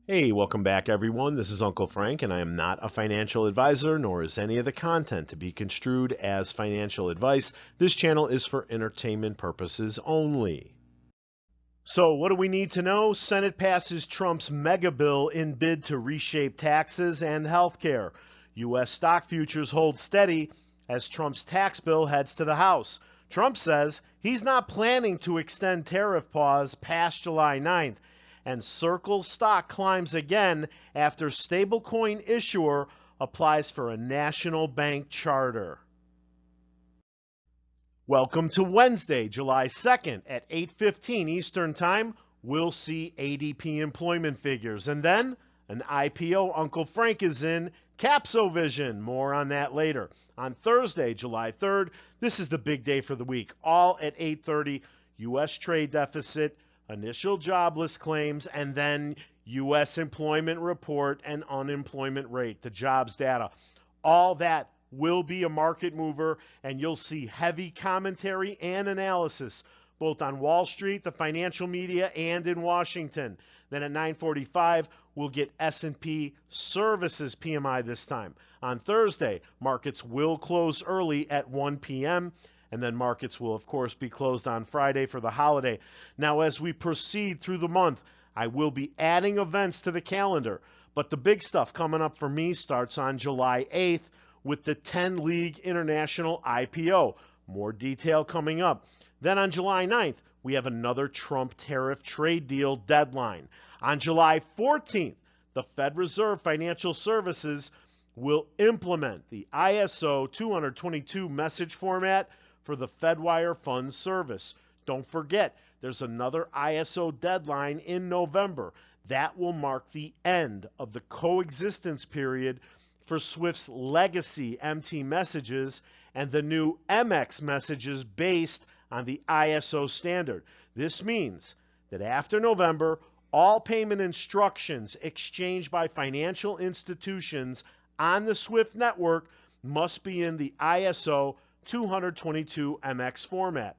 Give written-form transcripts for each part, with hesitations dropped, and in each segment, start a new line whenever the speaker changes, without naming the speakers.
Hey, welcome back everyone. This is Uncle Frank and I am not a financial advisor, nor is any of the content to be construed as financial advice. This channel is for entertainment purposes only. So what do we need to know? Senate passes Trump's mega bill in bid to reshape taxes and healthcare. U.S. stock futures hold steady as Trump's tax bill heads to the House. Trump says he's not planning to extend tariff pause past July 9th. And Circle stock climbs again after stablecoin issuer applies for a national bank charter. Welcome to Wednesday, July 2nd at 8:15 Eastern Time. We'll see ADP employment figures and then an IPO Uncle Frank is in, Capso Vision. More on that later. On Thursday, July 3rd, this is the big day for the week. All at 8:30, U.S. trade deficit, initial jobless claims, and then U.S. employment report and unemployment rate, the jobs data. All that will be a market mover, and you'll see heavy commentary and analysis both on Wall Street, the financial media, and in Washington. Then at 9:45, we'll get S&P Services PMI this time. On Thursday, markets will close early at 1 p.m., and then markets will, of course, be closed on Friday for the holiday. Now, as we proceed through the month, I will be adding events to the calendar, but the big stuff coming up for me starts on July 8th with the TLih International IPO. More detail coming up. Then on July 9th, we have another Trump tariff trade deal deadline. On July 14th, the Fed Reserve Financial Services will implement the ISO 222 message format for the Fedwire Funds service. Don't forget, there's another ISO deadline in November. That will mark the end of the coexistence period for Swift's legacy MT messages and the new MX messages based on the ISO standard. This means that after November, all payment instructions exchanged by financial institutions on the Swift network must be in the ISO 222 MX format.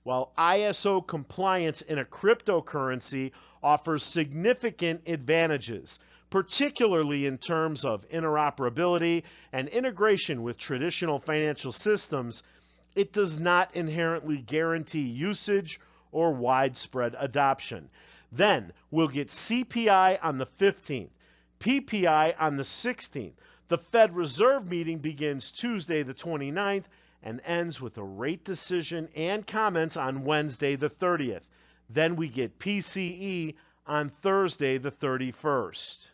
While ISO compliance in a cryptocurrency offers significant advantages, particularly in terms of interoperability and integration with traditional financial systems, it does not inherently guarantee usage or widespread adoption. Then we'll get CPI on the 15th, PPI on the 16th. The Fed Reserve meeting begins Tuesday the 29th and ends with a rate decision and comments on Wednesday the 30th. Then we get PCE on Thursday the 31st.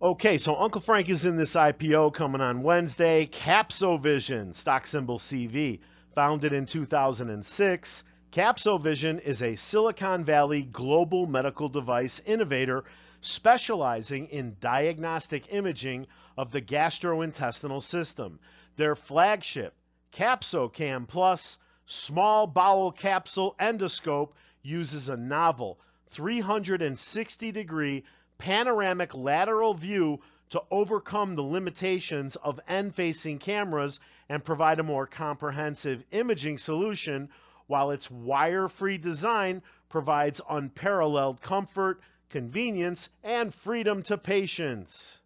Okay, so Uncle Frank is in this IPO coming on Wednesday. Capso Vision, stock symbol CV, founded in 2006. Capso Vision is a Silicon Valley global medical device innovator specializing in diagnostic imaging of the gastrointestinal system. Their flagship, CapsoCam Plus, small bowel capsule endoscope, uses a novel 360-degree panoramic lateral view to overcome the limitations of end-facing cameras and provide a more comprehensive imaging solution, while its wire-free design provides unparalleled comfort, convenience, and freedom to patients.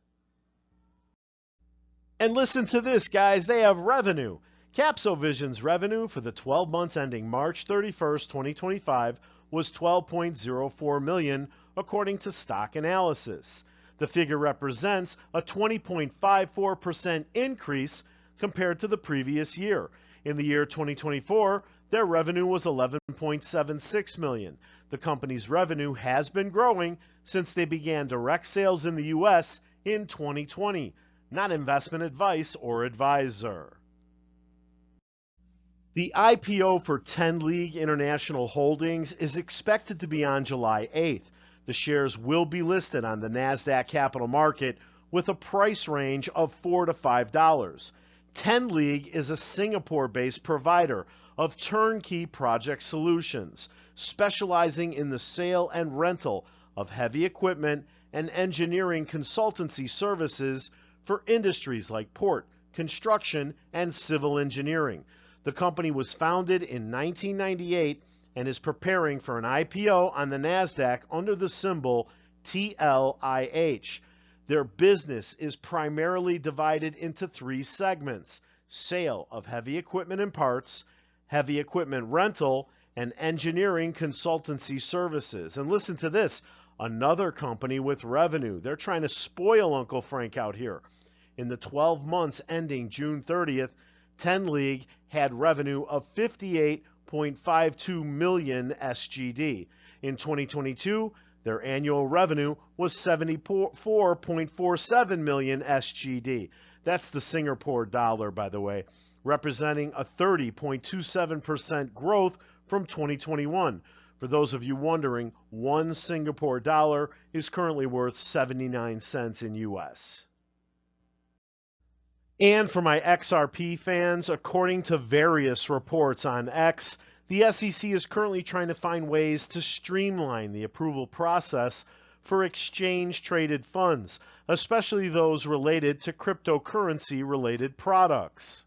And listen to this, guys. They have revenue. Capso Vision's revenue for the 12 months ending March 31st, 2025 was $12.04 million, according to Stock Analysis. The figure represents a 20.54% increase compared to the previous year. In the year 2024, their revenue was $11.76 million. The company's revenue has been growing since they began direct sales in the U.S. in 2020. Not investment advice or advisor. The IPO for TLih International Holdings is expected to be on July 8th. The shares will be listed on the NASDAQ Capital Market with a price range of $4 to $5. TLih is a Singapore-based provider of turnkey project solutions, specializing in the sale and rental of heavy equipment and engineering consultancy services for industries like port, construction, and civil engineering. The company was founded in 1998 and is preparing for an IPO on the NASDAQ under the symbol TLih. Their business is primarily divided into three segments: sale of heavy equipment and parts, heavy equipment rental, and engineering consultancy services. And listen to this, another company with revenue. They're trying to spoil Uncle Frank out here. In the 12 months ending June 30th, TLih had revenue of 58.52 million SGD. In 2022, their annual revenue was 74.47 million SGD. That's the Singapore dollar, by the way, representing a 30.27% growth from 2021. For those of you wondering, one Singapore dollar is currently worth 79 cents in US. And for my XRP fans, according to various reports on X, the SEC is currently trying to find ways to streamline the approval process for exchange-traded funds, especially those related to cryptocurrency-related products.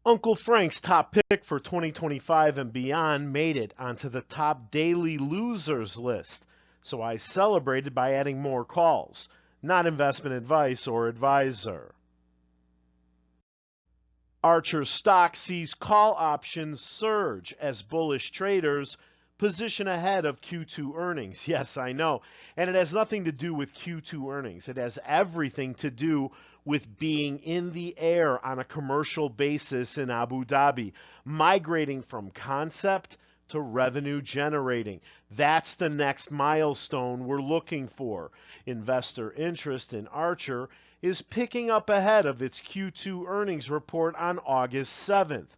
Uncle Frank's top pick for 2025 and beyond made it onto the top daily losers list, so I celebrated by adding more calls. Not investment advice or advisor. Archer stock sees call options surge as bullish traders position ahead of Q2 earnings. Yes, I know. And it has nothing to do with Q2 earnings. It has everything to do with being in the air on a commercial basis in Abu Dhabi, migrating from concept to revenue generating. That's the next milestone we're looking for. Investor interest in Archer is picking up ahead of its Q2 earnings report on August 7th.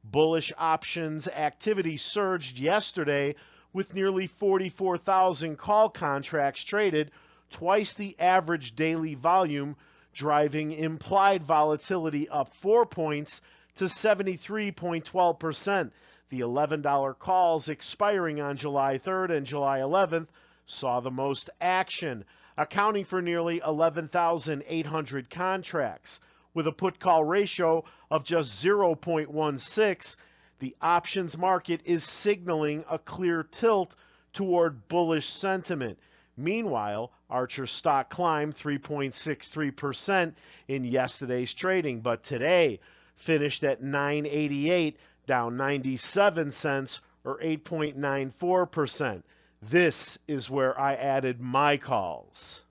Bullish options activity surged yesterday with nearly 44,000 call contracts traded, twice the average daily volume, driving implied volatility up 4 points to 73.12%. The $11 calls expiring on July 3rd and July 11th saw the most action, accounting for nearly 11,800 contracts. With a put-call ratio of just 0.16, the options market is signaling a clear tilt toward bullish sentiment. Meanwhile, Archer stock climbed 3.63% in yesterday's trading, but today finished at $9.88, down 97 cents or 8.94%. This is where I added my calls.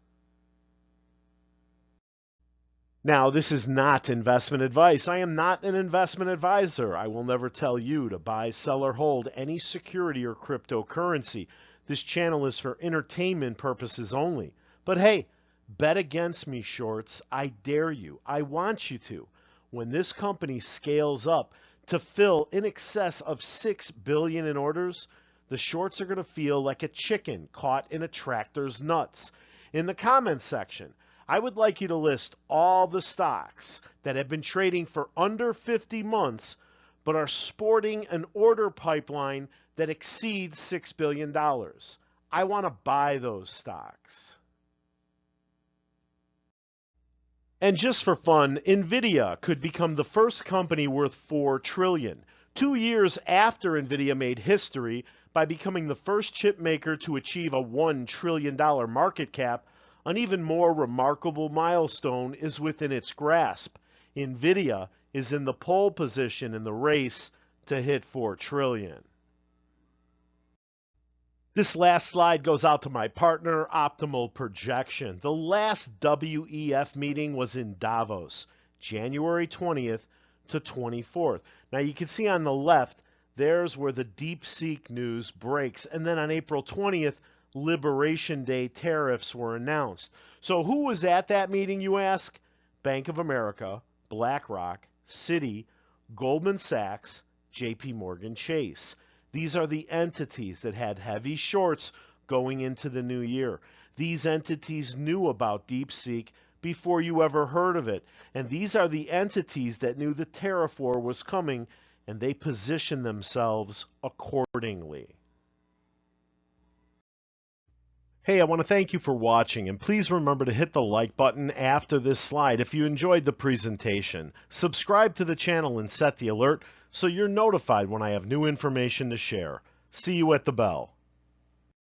Now, this is not investment advice. I am not an investment advisor. I will never tell you to buy, sell, or hold any security or cryptocurrency. This channel is for entertainment purposes only. But hey, bet against me, shorts. I dare you. I want you to. When this company scales up to fill in excess of $6 billion in orders, the shorts are going to feel like a chicken caught in a tractor's nuts. In the comments section, I would like you to list all the stocks that have been trading for under 50 months but are sporting an order pipeline that exceeds $6 billion. I want to buy those stocks. And just for fun, NVDA could become the first company worth $4 trillion, 2 years after NVIDIA made history by becoming the first chip maker to achieve a $1 trillion market cap. An even more remarkable milestone is within its grasp. NVIDIA is in the pole position in the race to hit $4 trillion. This last slide goes out to my partner, Optimal Projection. The last WEF meeting was in Davos, January 20th to 24th. Now you can see on the left, there's where the DeepSeek news breaks. And then on April 20th, Liberation Day tariffs were announced. So who was at that meeting, you ask? Bank of America, BlackRock, Citi, Goldman Sachs, JP Morgan Chase. These are the entities that had heavy shorts going into the new year. These entities knew about DeepSeek before you ever heard of it. And these are the entities that knew the tariff war was coming, and they positioned themselves accordingly. Hey, I want to thank you for watching, and please remember to hit the like button after this slide if you enjoyed the presentation. Subscribe to the channel and set the alert so you're notified when I have new information to share. See you at the bell.